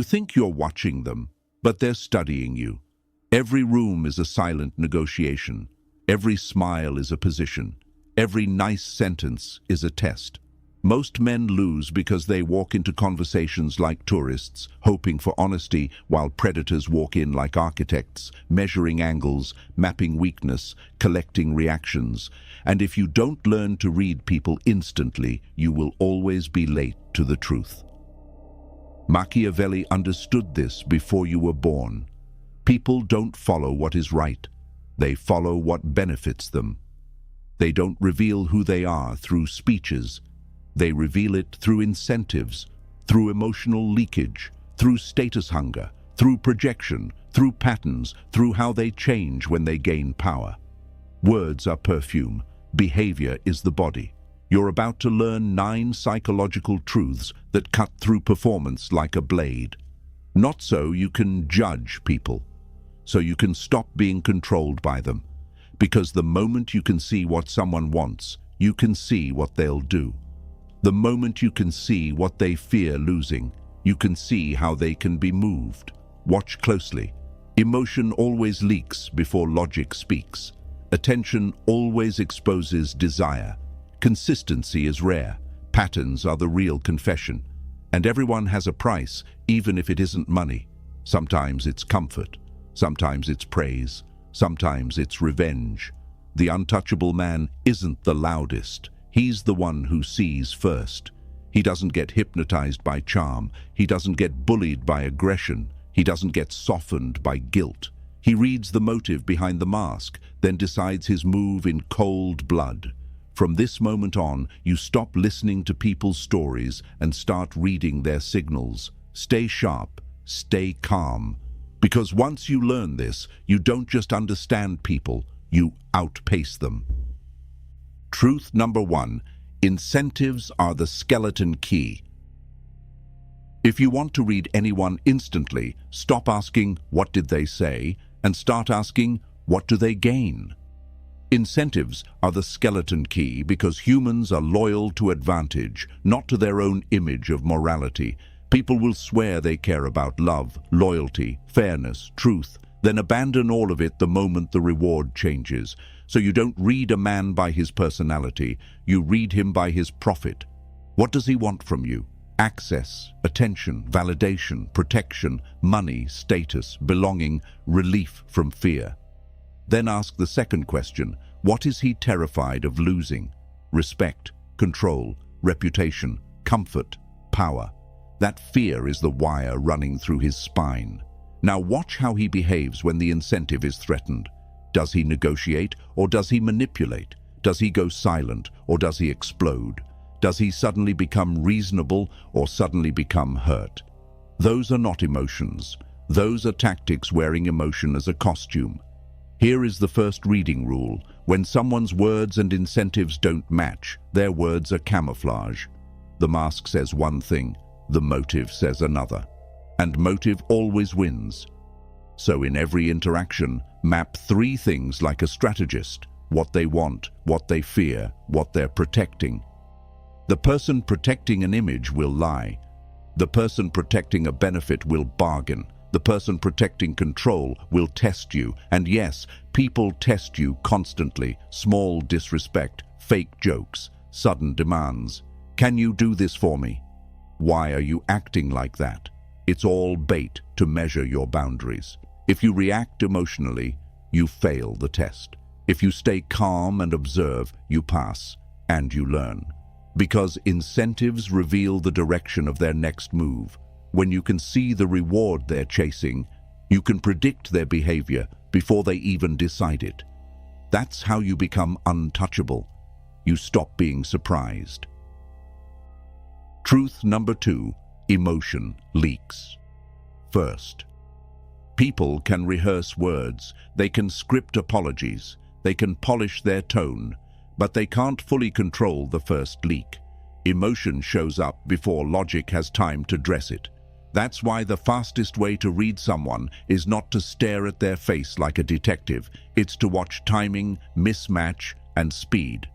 think you're watching them, but they're studying you. Every room is a silent negotiation. Every smile is a position. Every nice sentence is a test. Most men lose because they walk into conversations like tourists, hoping for honesty, while predators walk in like architects, measuring angles, mapping weakness, collecting reactions. And if you don't learn to read people instantly, you will always be late to the truth. Machiavelli understood this before you were born. People don't follow what is right. They follow what benefits them. They don't reveal who they are through speeches. They reveal it through incentives, through emotional leakage, through status hunger, through projection, through patterns, through how they change when they gain power. Words are perfume. Behavior is the body. You're about to learn 9 psychological truths that cut through performance like a blade. Not so you can judge people, so you can stop being controlled by them. Because the moment you can see what someone wants, you can see what they'll do. The moment you can see what they fear losing, you can see how they can be moved. Watch closely. Emotion always leaks before logic speaks. Attention always exposes desire. Consistency is rare. Patterns are the real confession. And everyone has a price, even if it isn't money. Sometimes it's comfort. Sometimes it's praise. Sometimes it's revenge. The untouchable man isn't the loudest. He's the one who sees first. He doesn't get hypnotized by charm. He doesn't get bullied by aggression. He doesn't get softened by guilt. He reads the motive behind the mask, then decides his move in cold blood. From this moment on, you stop listening to people's stories and start reading their signals. Stay sharp, stay calm. Because once you learn this, you don't just understand people, you outpace them. Truth number 1, incentives are the skeleton key. If you want to read anyone instantly, stop asking, what did they say, and start asking, what do they gain? Incentives are the skeleton key because humans are loyal to advantage, not to their own image of morality. People will swear they care about love, loyalty, fairness, truth, then abandon all of it the moment the reward changes. So you don't read a man by his personality, you read him by his profit. What does he want from you? Access, attention, validation, protection, money, status, belonging, relief from fear. Then ask the second question, what is he terrified of losing? Respect, control, reputation, comfort, power. That fear is the wire running through his spine. Now watch how he behaves when the incentive is threatened. Does he negotiate or does he manipulate? Does he go silent or does he explode? Does he suddenly become reasonable or suddenly become hurt? Those are not emotions. Those are tactics wearing emotion as a costume. Here is the first reading rule. When someone's words and incentives don't match, their words are camouflage. The mask says one thing, the motive says another. And motive always wins. So in every interaction, map 3 things like a strategist: what they want, what they fear, what they're protecting. The person protecting an image will lie. The person protecting a benefit will bargain. The person protecting control will test you. And yes, people test you constantly. Small disrespect, fake jokes, sudden demands. Can you do this for me? Why are you acting like that? It's all bait to measure your boundaries. If you react emotionally, you fail the test. If you stay calm and observe, you pass and you learn. Because incentives reveal the direction of their next move. When you can see the reward they're chasing, you can predict their behavior before they even decide it. That's how you become untouchable. You stop being surprised. Truth number 2, emotion leaks. First, people can rehearse words, they can script apologies, they can polish their tone, but they can't fully control the first leak. Emotion shows up before logic has time to dress it. That's why the fastest way to read someone is not to stare at their face like a detective. It's to watch timing, mismatch, and speed.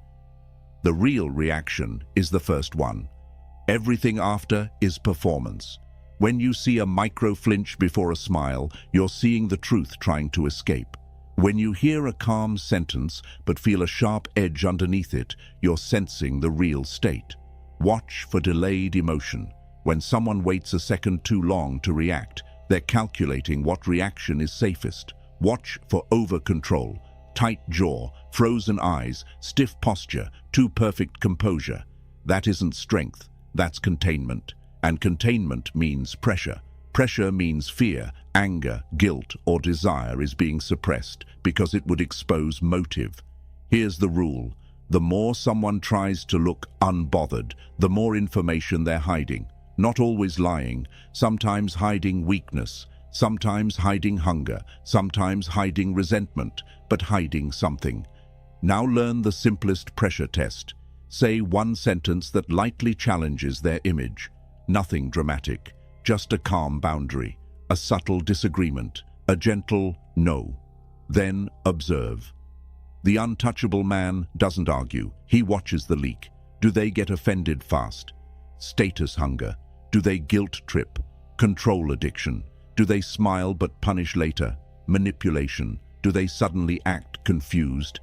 The real reaction is the first one. Everything after is performance. When you see a micro flinch before a smile, you're seeing the truth trying to escape. When you hear a calm sentence but feel a sharp edge underneath it, you're sensing the real state. Watch for delayed emotion. When someone waits a second too long to react, they're calculating what reaction is safest. Watch for over-control, tight jaw, frozen eyes, stiff posture, too perfect composure. That isn't strength, that's containment. And containment means pressure. Pressure means fear, anger, guilt, or desire is being suppressed because it would expose motive. Here's the rule. The more someone tries to look unbothered, the more information they're hiding. Not always lying, sometimes hiding weakness, sometimes hiding hunger, sometimes hiding resentment, but hiding something. Now learn the simplest pressure test. Say one sentence that lightly challenges their image. Nothing dramatic, just a calm boundary, a subtle disagreement, a gentle no. Then observe. The untouchable man doesn't argue, he watches the leak. Do they get offended fast? Status hunger. Do they guilt trip? Control addiction. Do they smile but punish later? Manipulation. Do they suddenly act confused?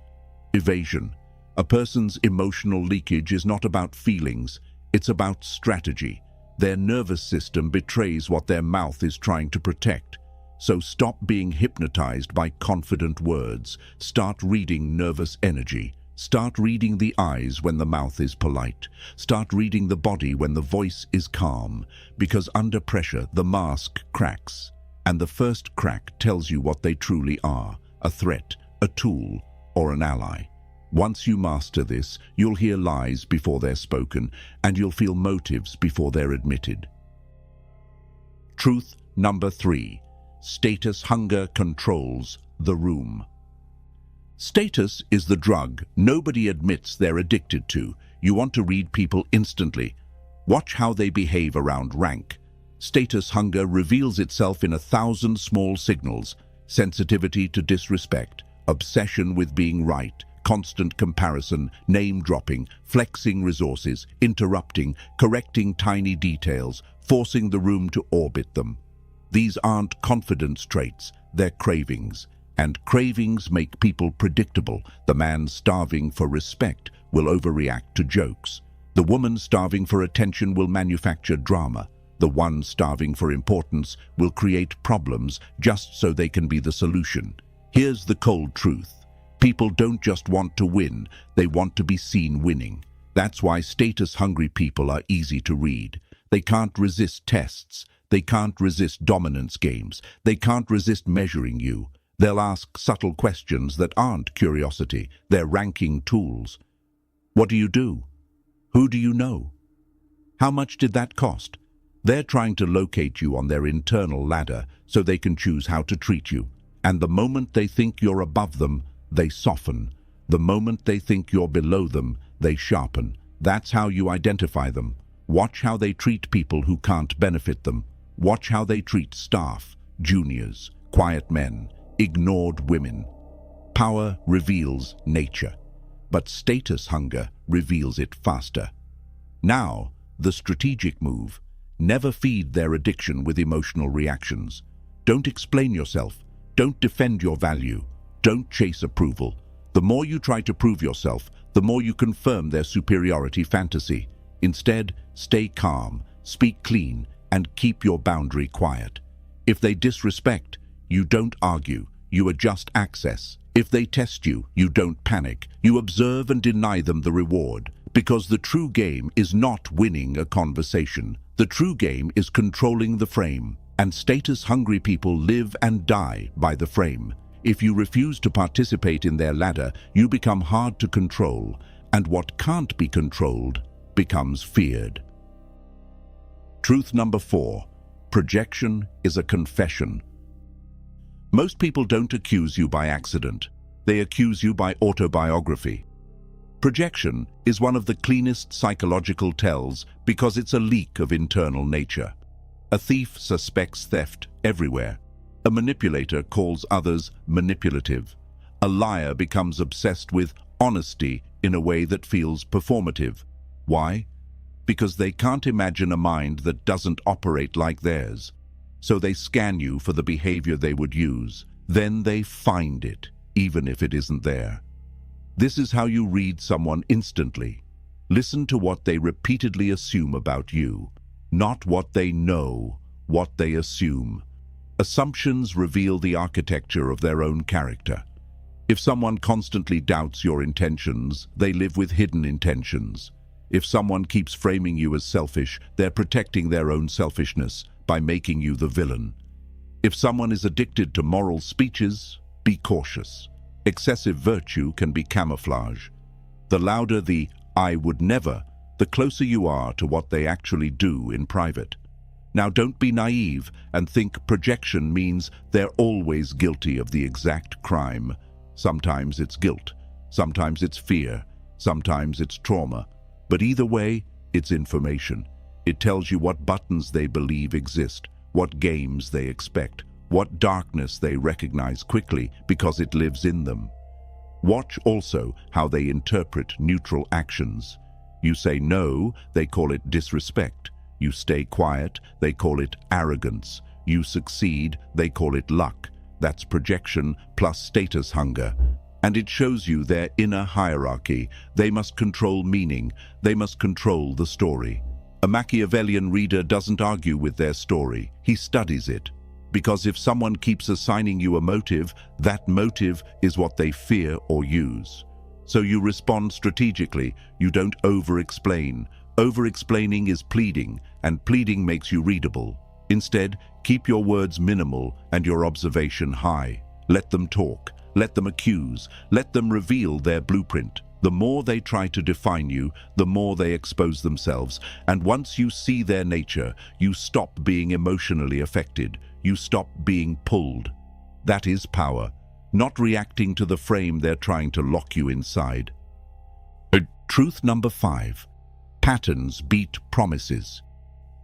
Evasion. A person's emotional leakage is not about feelings, it's about strategy. Their nervous system betrays what their mouth is trying to protect. So stop being hypnotized by confident words. Start reading nervous energy. Start reading the eyes when the mouth is polite. Start reading the body when the voice is calm. Because under pressure, the mask cracks. And the first crack tells you what they truly are: a threat, a tool, or an ally. Once you master this, you'll hear lies before they're spoken, and you'll feel motives before they're admitted. Truth number 3. Status hunger controls the room. Status is the drug nobody admits they're addicted to. You want to read people instantly. Watch how they behave around rank. Status hunger reveals itself in 1,000 small signals: sensitivity to disrespect, obsession with being right, constant comparison, name-dropping, flexing resources, interrupting, correcting tiny details, forcing the room to orbit them. These aren't confidence traits, they're cravings. And cravings make people predictable. The man starving for respect will overreact to jokes. The woman starving for attention will manufacture drama. The one starving for importance will create problems just so they can be the solution. Here's the cold truth. People don't just want to win, they want to be seen winning. That's why status-hungry people are easy to read. They can't resist tests. They can't resist dominance games. They can't resist measuring you. They'll ask subtle questions that aren't curiosity. They're ranking tools. What do you do? Who do you know? How much did that cost? They're trying to locate you on their internal ladder so they can choose how to treat you. And the moment they think you're above them, they soften. The moment they think you're below them, they sharpen. That's how you identify them. Watch how they treat people who can't benefit them. Watch how they treat staff, juniors, quiet men, ignored women. Power reveals nature, but status hunger reveals it faster. Now, the strategic move. Never feed their addiction with emotional reactions. Don't explain yourself. Don't defend your value. Don't chase approval. The more you try to prove yourself, the more you confirm their superiority fantasy. Instead, stay calm, speak clean, and keep your boundary quiet. If they disrespect, you don't argue, you adjust access. If they test you, you don't panic. You observe and deny them the reward. Because the true game is not winning a conversation. The true game is controlling the frame. And status-hungry people live and die by the frame. If you refuse to participate in their ladder, you become hard to control, and what can't be controlled becomes feared. Truth number 4. Projection is a confession. Most people don't accuse you by accident. They accuse you by autobiography. Projection is one of the cleanest psychological tells because it's a leak of internal nature. A thief suspects theft everywhere. A manipulator calls others manipulative. A liar becomes obsessed with honesty in a way that feels performative. Why? because they can't imagine a mind that doesn't operate like theirs. So they scan you for the behavior they would use. Then they find it, even if it isn't there. This is how you read someone instantly. Listen to what they repeatedly assume about you, not what they know, what they assume. Assumptions reveal the architecture of their own character. If someone constantly doubts your intentions, they live with hidden intentions. If someone keeps framing you as selfish, they're protecting their own selfishness by making you the villain. If someone is addicted to moral speeches, be cautious. Excessive virtue can be camouflage. The louder the "I would never," the closer you are to what they actually do in private. Now don't be naive and think projection means they're always guilty of the exact crime. Sometimes it's guilt, sometimes it's fear, sometimes it's trauma. But either way, it's information. It tells you what buttons they believe exist, what games they expect, what darkness they recognize quickly because it lives in them. Watch also how they interpret neutral actions. You say no, they call it disrespect. You stay quiet, they call it arrogance. You succeed, they call it luck. That's projection plus status hunger. And it shows you their inner hierarchy. They must control meaning. They must control the story. A Machiavellian reader doesn't argue with their story. He studies it. Because if someone keeps assigning you a motive, that motive is what they fear or use. So you respond strategically. You don't over-explain. Over-explaining is pleading, and pleading makes you readable. Instead, keep your words minimal and your observation high. Let them talk. Let them accuse. Let them reveal their blueprint. The more they try to define you, the more they expose themselves. And once you see their nature, you stop being emotionally affected. You stop being pulled. That is power, not reacting to the frame they're trying to lock you inside. Truth number 5. Patterns beat promises.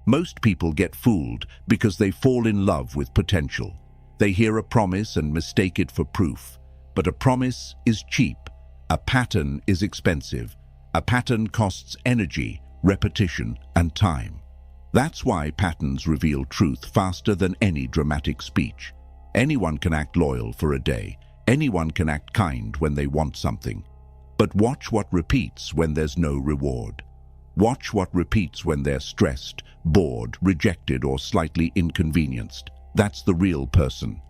Most people get fooled because they fall in love with potential. They hear a promise and mistake it for proof. But a promise is cheap. A pattern is expensive. A pattern costs energy, repetition, and time. That's why patterns reveal truth faster than any dramatic speech. Anyone can act loyal for a day. Anyone can act kind when they want something. But watch what repeats when there's no reward. Watch what repeats when they're stressed, bored, rejected, or slightly inconvenienced. That's the real person.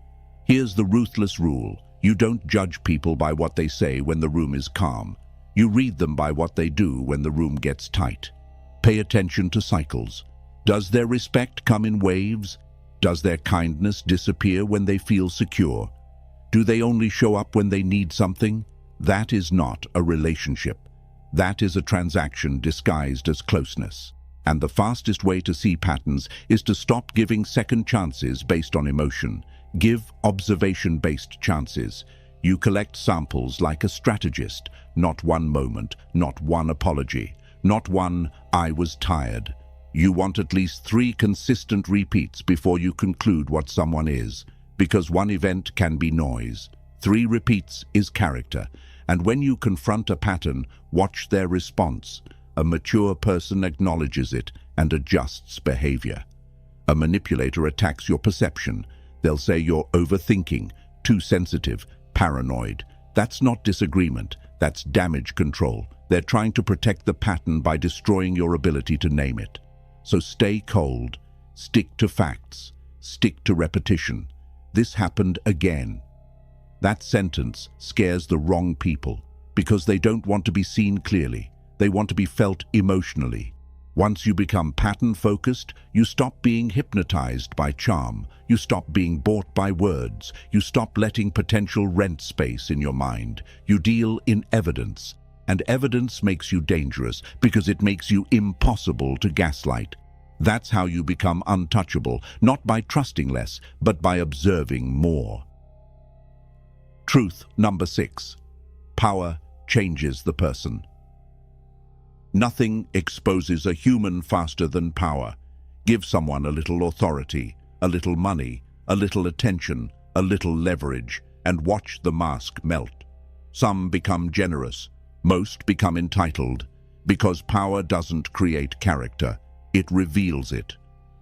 Here's the ruthless rule. You don't judge people by what they say when the room is calm. You read them by what they do when the room gets tight. Pay attention to cycles. Does their respect come in waves? Does their kindness disappear when they feel secure? Do they only show up when they need something? That is not a relationship. That is a transaction disguised as closeness. And the fastest way to see patterns is to stop giving second chances based on emotion. Give observation-based chances. You collect samples like a strategist, not one moment, not one apology, not one "I was tired." You want at least 3 consistent repeats before you conclude what someone is, because one event can be noise. 3 repeats is character, and when you confront a pattern, watch their response. A mature person acknowledges it and adjusts behavior. A manipulator attacks your perception. They'll say you're overthinking, too sensitive, paranoid. That's not disagreement, that's damage control. They're trying to protect the pattern by destroying your ability to name it. So stay cold, stick to facts, stick to repetition. This happened again. That sentence scares the wrong people because they don't want to be seen clearly. They want to be felt emotionally. Once you become pattern-focused, you stop being hypnotized by charm. You stop being bought by words. You stop letting potential rent space in your mind. You deal in evidence. And evidence makes you dangerous because it makes you impossible to gaslight. That's how you become untouchable, not by trusting less, but by observing more. Truth number 6. Power changes the person. Nothing exposes a human faster than power. Give someone a little authority, a little money, a little attention, a little leverage, and watch the mask melt. Some become generous. Most become entitled. Because power doesn't create character, it reveals it.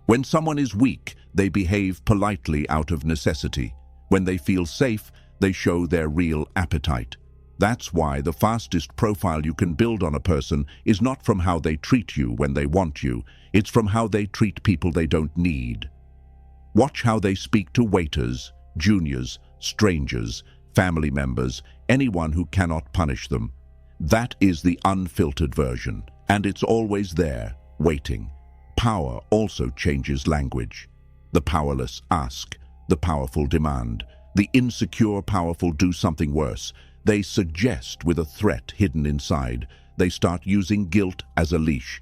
When someone is weak, they behave politely out of necessity. When they feel safe, they show their real appetite. That's why the fastest profile you can build on a person is not from how they treat you when they want you, it's from how they treat people they don't need. Watch how they speak to waiters, juniors, strangers, family members, anyone who cannot punish them. That is the unfiltered version, and it's always there, waiting. Power also changes language. The powerless ask, the powerful demand. The insecure powerful do something worse. They suggest with a threat hidden inside. They start using guilt as a leash.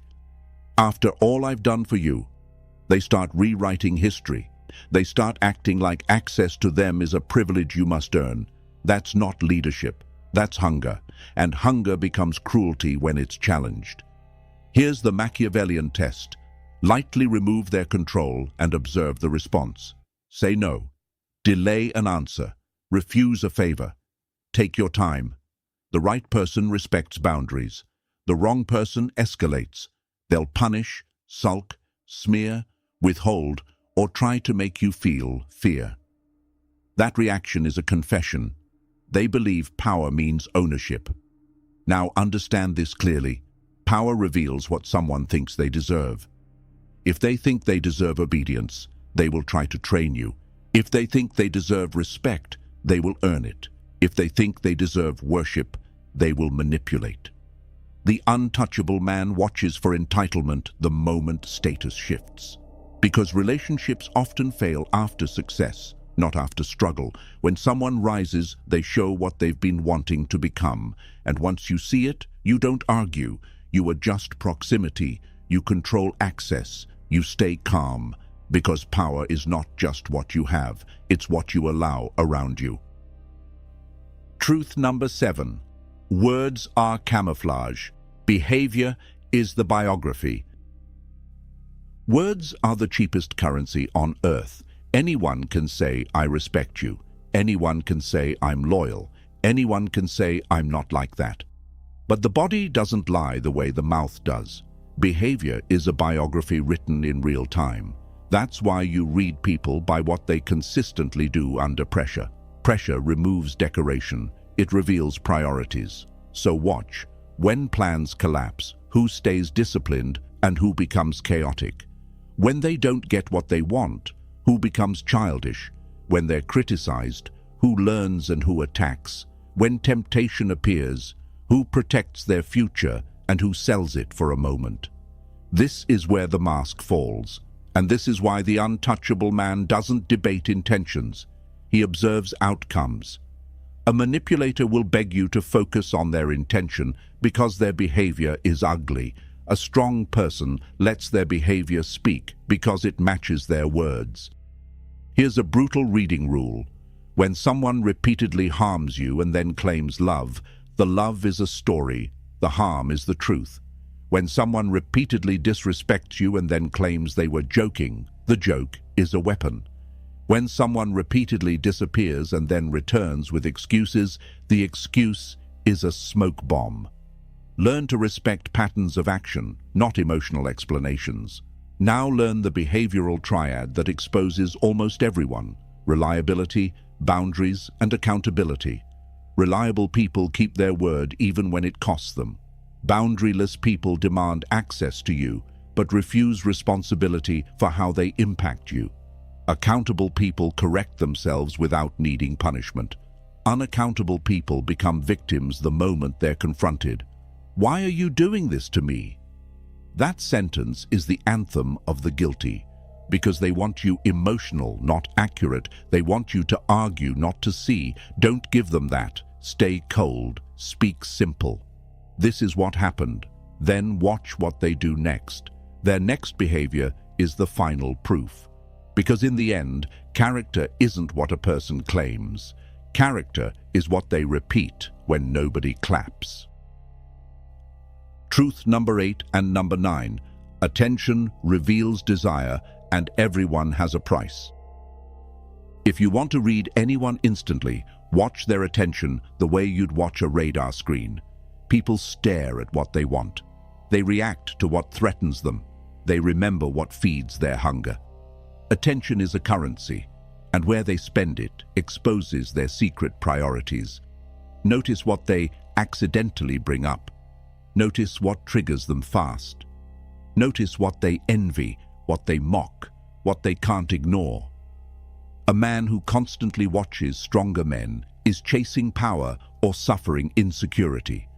After all I've done for you, they start rewriting history. They start acting like access to them is a privilege you must earn. That's not leadership. That's hunger. And hunger becomes cruelty when it's challenged. Here's the Machiavellian test. Lightly remove their control and observe the response. Say no. Delay an answer. Refuse a favor. Take your time. The right person respects boundaries. The wrong person escalates. They'll punish, sulk, smear, withhold, or try to make you feel fear. That reaction is a confession. They believe power means ownership. Now understand this clearly. Power reveals what someone thinks they deserve. If they think they deserve obedience, they will try to train you. If they think they deserve respect, they will earn it. If they think they deserve worship, they will manipulate. The untouchable man watches for entitlement the moment status shifts. Because relationships often fail after success, not after struggle. When someone rises, they show what they've been wanting to become. And once you see it, you don't argue. You adjust proximity. You control access. You stay calm. Because power is not just what you have, it's what you allow around you. Truth number 7. Words are camouflage. Behavior is the biography. Words are the cheapest currency on earth. Anyone can say, I respect you. Anyone can say, I'm loyal. Anyone can say, I'm not like that. But the body doesn't lie the way the mouth does. Behavior is a biography written in real time. That's why you read people by what they consistently do under pressure. Pressure removes decoration. It reveals priorities. So watch. When plans collapse, who stays disciplined and who becomes chaotic? When they don't get what they want, who becomes childish? When they're criticized, who learns and who attacks? When temptation appears, who protects their future and who sells it for a moment? This is where the mask falls. And this is why the untouchable man doesn't debate intentions. He observes outcomes. A manipulator will beg you to focus on their intention because their behavior is ugly. A strong person lets their behavior speak because it matches their words. Here's a brutal reading rule. When someone repeatedly harms you and then claims love, the love is a story, the harm is the truth. When someone repeatedly disrespects you and then claims they were joking, the joke is a weapon. When someone repeatedly disappears and then returns with excuses, the excuse is a smoke bomb. Learn to respect patterns of action, not emotional explanations. Now learn the behavioral triad that exposes almost everyone: reliability, boundaries, and accountability. Reliable people keep their word even when it costs them. Boundaryless people demand access to you, but refuse responsibility for how they impact you. Accountable people correct themselves without needing punishment. Unaccountable people become victims the moment they're confronted. Why are you doing this to me? That sentence is the anthem of the guilty, because they want you emotional, not accurate. They want you to argue, not to see. Don't give them that. Stay cold. Speak simple. This is what happened. Then watch what they do next. Their next behavior is the final proof. Because in the end, character isn't what a person claims. Character is what they repeat when nobody claps. Truth number 8 and number 9. Attention reveals desire, and everyone has a price. If you want to read anyone instantly, watch their attention the way you'd watch a radar screen. People stare at what they want. They react to what threatens them. They remember what feeds their hunger. Attention is a currency, and where they spend it exposes their secret priorities. Notice what they accidentally bring up. Notice what triggers them fast. Notice what they envy, what they mock, what they can't ignore. A man who constantly watches stronger men is chasing power or suffering insecurity.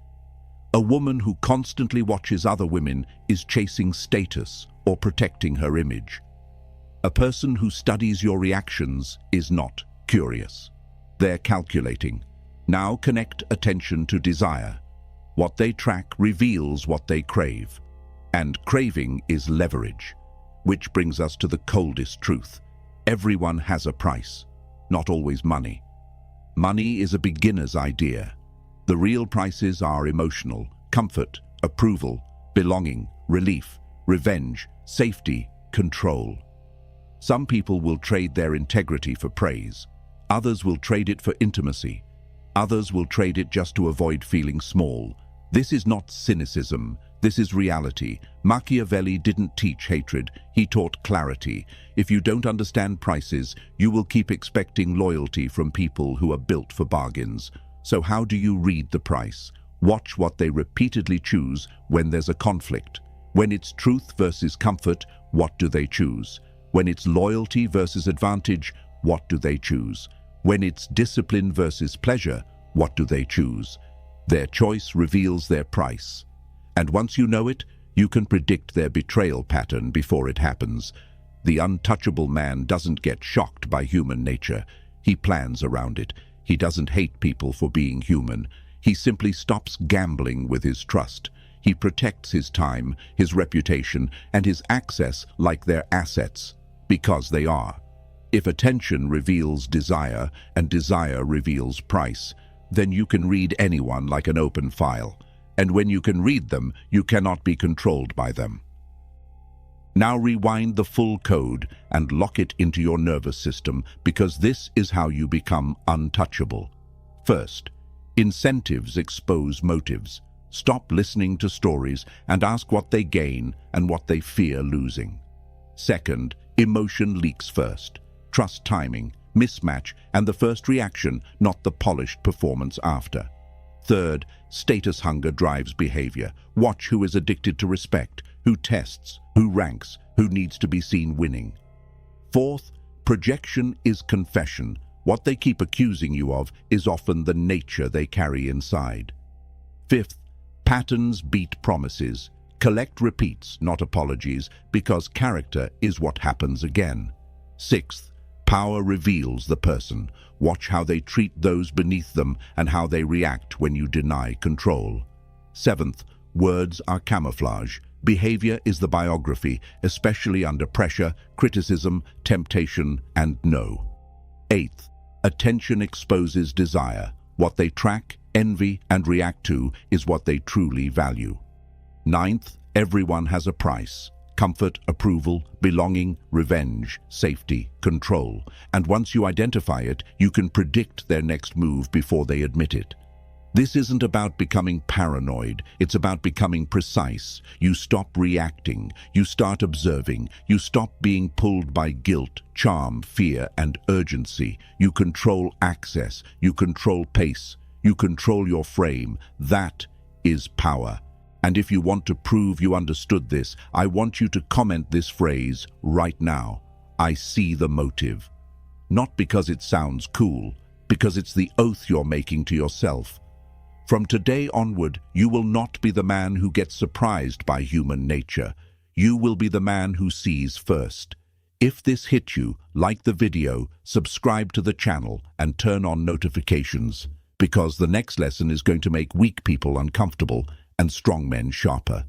A woman who constantly watches other women is chasing status or protecting her image. A person who studies your reactions is not curious. They're calculating. Now connect attention to desire. What they track reveals what they crave. And craving is leverage. Which brings us to the coldest truth. Everyone has a price, not always money. Money is a beginner's idea. The real prices are emotional, comfort, approval, belonging, relief, revenge, safety, control. Some people will trade their integrity for praise. Others will trade it for intimacy. Others will trade it just to avoid feeling small. This is not cynicism. This is reality. Machiavelli didn't teach hatred. He taught clarity. If you don't understand prices, you will keep expecting loyalty from people who are built for bargains. So how do you read the price? Watch what they repeatedly choose when there's a conflict. When it's truth versus comfort, what do they choose? When it's loyalty versus advantage, what do they choose? When it's discipline versus pleasure, what do they choose? Their choice reveals their price. And once you know it, you can predict their betrayal pattern before it happens. The untouchable man doesn't get shocked by human nature. He plans around it. He doesn't hate people for being human. He simply stops gambling with his trust. He protects his time, his reputation, and his access like they're assets, because they are. If attention reveals desire and desire reveals price, then you can read anyone like an open file. And when you can read them, you cannot be controlled by them. Now rewind the full code and lock it into your nervous system, because this is how you become untouchable. First, incentives expose motives. Stop listening to stories and ask what they gain and what they fear losing. Second, emotion leaks first. Trust timing, mismatch, and the first reaction, not the polished performance after. Third, status hunger drives behavior. Watch who is addicted to respect, who tests, who ranks, who needs to be seen winning. Fourth, projection is confession. What they keep accusing you of is often the nature they carry inside. Fifth, patterns beat promises. Collect repeats, not apologies, because character is what happens again. Sixth, power reveals the person. Watch how they treat those beneath them and how they react when you deny control. Seventh, words are camouflage. Behavior is the biography, especially under pressure, criticism, temptation, and no. Eighth, attention exposes desire. What they track, envy, and react to is what they truly value. Ninth, everyone has a price. Comfort, approval, belonging, revenge, safety, control. And once you identify it, you can predict their next move before they admit it. This isn't about becoming paranoid. It's about becoming precise. You stop reacting. You start observing. You stop being pulled by guilt, charm, fear, and urgency. You control access. You control pace. You control your frame. That is power. And if you want to prove you understood this, I want you to comment this phrase right now. I see the motive. Not because it sounds cool, because it's the oath you're making to yourself. From today onward, you will not be the man who gets surprised by human nature. You will be the man who sees first. If this hit you, like the video, subscribe to the channel, and turn on notifications, because the next lesson is going to make weak people uncomfortable and strong men sharper.